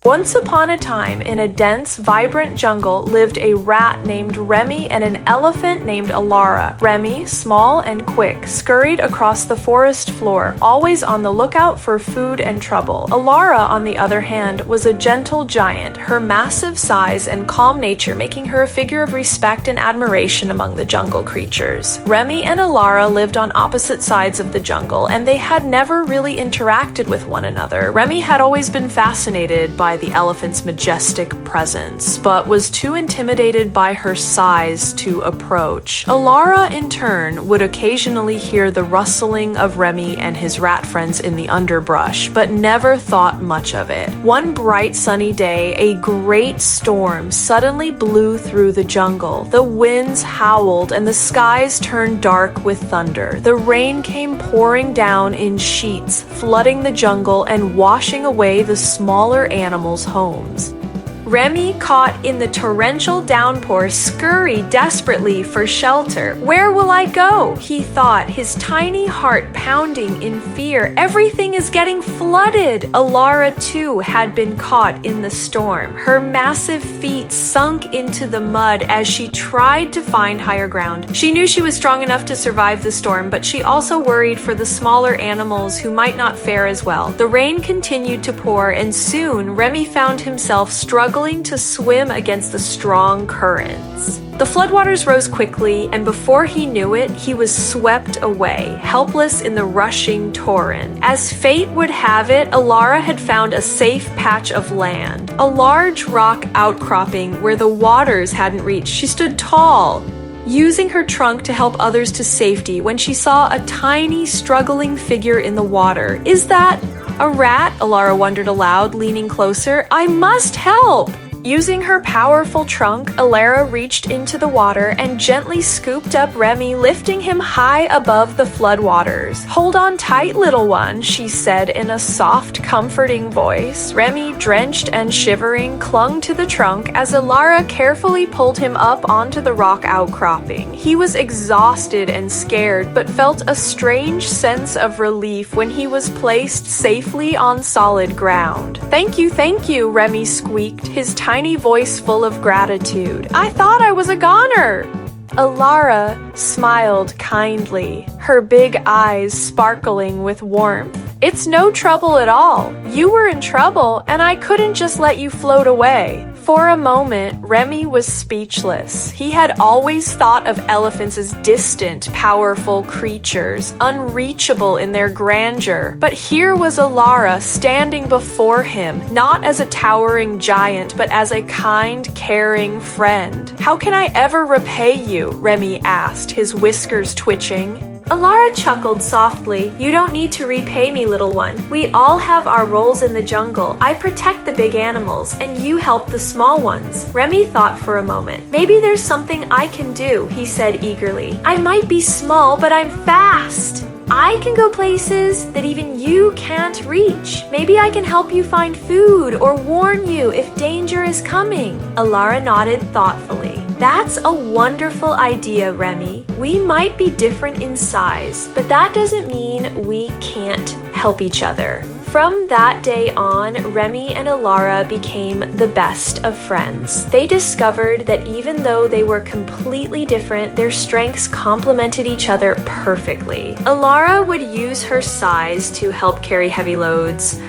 Once upon a time, in a dense, vibrant jungle, lived a rat named Remy and an elephant named Elara. Remy, small and quick, scurried across the forest floor, always on the lookout for food and trouble. Elara, on the other hand, was a gentle giant, her massive size and calm nature making her a figure of respect and admiration among the jungle creatures. Remy and Elara lived on opposite sides of the jungle, and they had never really interacted with one another. Remy had always been fascinated by the elephant's majestic presence, but was too intimidated by her size to approach. Elara, in turn, would occasionally hear the rustling of Remy and his rat friends in the underbrush, but never thought much of it. One bright sunny day, a great storm suddenly blew through the jungle. The winds howled and the skies turned dark with thunder. The rain came pouring down in sheets, flooding the jungle and washing away the smaller animals' homes. Remy, caught in the torrential downpour, scurried desperately for shelter. "Where will I go?" he thought, his tiny heart pounding in fear. "Everything is getting flooded." Elara, too, had been caught in the storm. Her massive feet sunk into the mud as she tried to find higher ground. She knew she was strong enough to survive the storm, but she also worried for the smaller animals who might not fare as well. The rain continued to pour, and soon Remy found himself struggling to swim against the strong currents. The floodwaters rose quickly, and before he knew it, he was swept away, helpless in the rushing torrent. As fate would have it, Elara had found a safe patch of land, a large rock outcropping where the waters hadn't reached. She stood tall, using her trunk to help others to safety, when she saw a tiny, struggling figure in the water. "Is that a rat?" Elara wondered aloud, leaning closer. "I must help!" Using her powerful trunk, Elara reached into the water and gently scooped up Remy, lifting him high above the floodwaters. "Hold on tight, little one," she said in a soft, comforting voice. Remy, drenched and shivering, clung to the trunk as Elara carefully pulled him up onto the rock outcropping. He was exhausted and scared, but felt a strange sense of relief when he was placed safely on solid ground. Thank you," Remy squeaked, his tiny voice full of gratitude. "I thought I was a goner." Elara smiled kindly, her big eyes sparkling with warmth. "It's no trouble at all. You were in trouble, and I couldn't just let you float away." For a moment, Remy was speechless. He had always thought of elephants as distant, powerful creatures, unreachable in their grandeur. But here was Elara standing before him, not as a towering giant, but as a kind, caring friend. "How can I ever repay you?" Remy asked, his whiskers twitching. Elara chuckled softly. "You don't need to repay me, little one. We all have our roles in the jungle. I protect the big animals, and you help the small ones." Remy thought for a moment. "Maybe there's something I can do," he said eagerly. "I might be small, but I'm fast. I can go places that even you can't reach. Maybe I can help you find food or warn you if danger is coming." Elara nodded thoughtfully. "That's a wonderful idea, Remy. We might be different in size, but that doesn't mean we can't help each other." From that day on, Remy and Elara became the best of friends. They discovered that even though they were completely different, their strengths complemented each other perfectly. Elara would use her size to help carry heavy loads,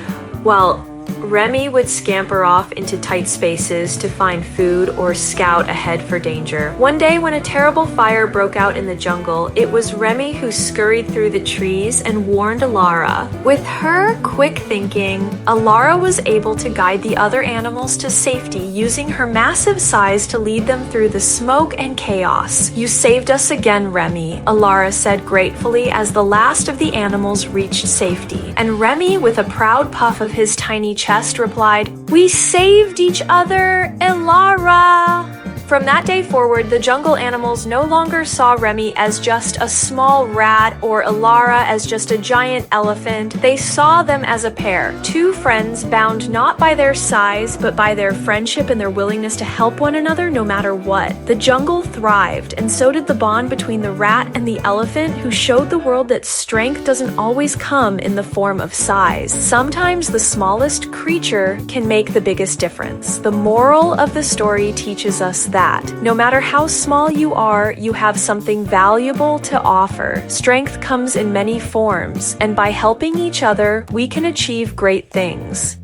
while Remy would scamper off into tight spaces to find food or scout ahead for danger. One day when a terrible fire broke out in the jungle, it was Remy who scurried through the trees and warned Elara. With her quick thinking, Elara was able to guide the other animals to safety, using her massive size to lead them through the smoke and chaos. "You saved us again, Remy," Elara said gratefully as the last of the animals reached safety. And Remy, with a proud puff of his tiny chest, replied, "We saved each other, Elara." From that day forward, the jungle animals no longer saw Remy as just a small rat or Elara as just a giant elephant. They saw them as a pair, two friends bound not by their size, but by their friendship and their willingness to help one another no matter what. The jungle thrived, and so did the bond between the rat and the elephant, who showed the world that strength doesn't always come in the form of size. Sometimes the smallest creature can make the biggest difference. The moral of the story teaches us that no matter how small you are, you have something valuable to offer. Strength comes in many forms, and by helping each other, we can achieve great things.